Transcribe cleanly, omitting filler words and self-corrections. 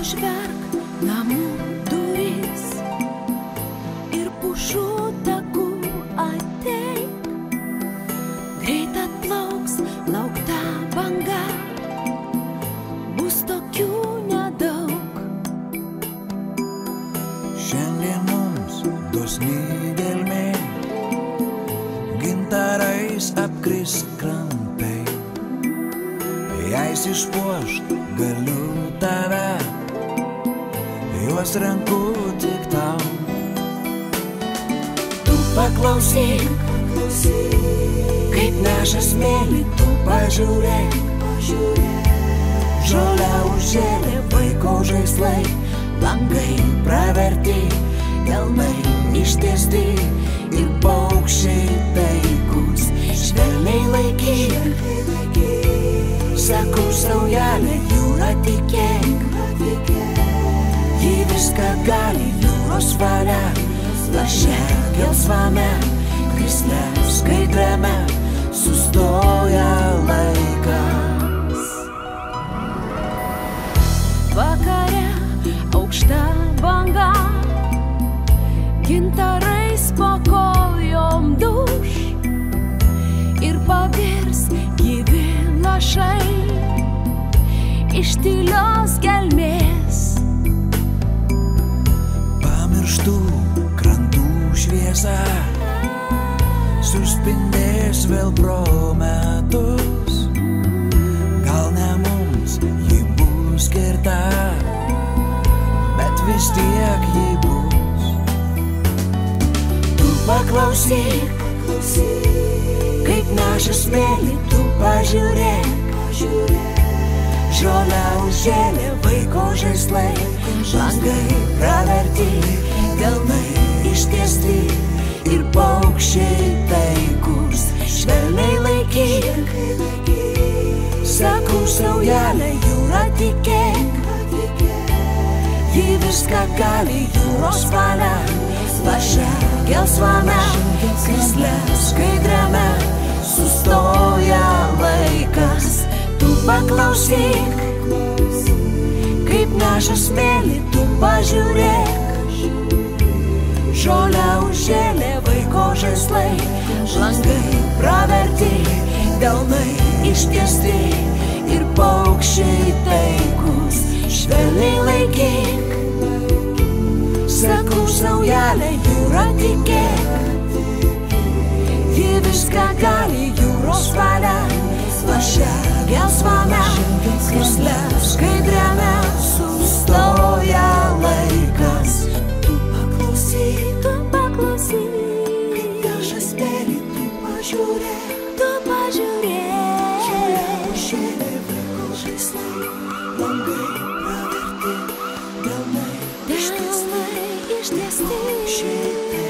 užverk namų duris ir pušų takų ateik. Greit atplauks laukta banga, bus tokių nedaug. Šiandien mums dosni gelmė, gintarais apkris krantai. Jais išpuošt galiu tave, juos renku tik tau. Tu paklausyk, kaip neša smėlį, tu pažiūrėk. Žolę užžėlė vaiko žaislai, langai praverti, delnai ištiesti ir paukščiai taikus. Švelniai laikyk, sakau saujelė, jūra tikėk. Ji viską gali, jūros valia, laše gelsvame, krisle skaidriame, sustoja laikas. Vakare aukšta banga, gintarais po kojom duš ir pavirs gyvi lašai iš tylios gelmės. Pamirštų krantų šviesa suspindės vėl pro metus. Gal ne mums ji bus skirta, bet vis tiek ji bus. Tu paklausyk, kaip neša smėlį, tu pažiūrėk. Žolę užžėlė vaiko žaislai, langai praverti, delnai ištiesti ir paukščiai taikus. Švelniai laikyk, sakau saujelė, jūra tikėk. Ji viską gali, jūros valia, laše gelsvame, krisle skaidriame, sustoja laikas. Tu paklausyk, kaip neša smėlį, tu pažiūrėk. Žolę užžėlė vaiko žaislai, langai praverti, delnai ištiesti ir paukščiai taikus. Švelniai laikyk, sakau saujelė, jūra tikėk. Ji viską gali, jūros valia, laše gelsvame, krisle skaidriame, sustoja laikas. Tu paklausyk, kaip neša smėlį, tu pažiūrėk. Žolę užžėlė vaiko žaislai, langai praverti, delnai ištiesti, paukščiai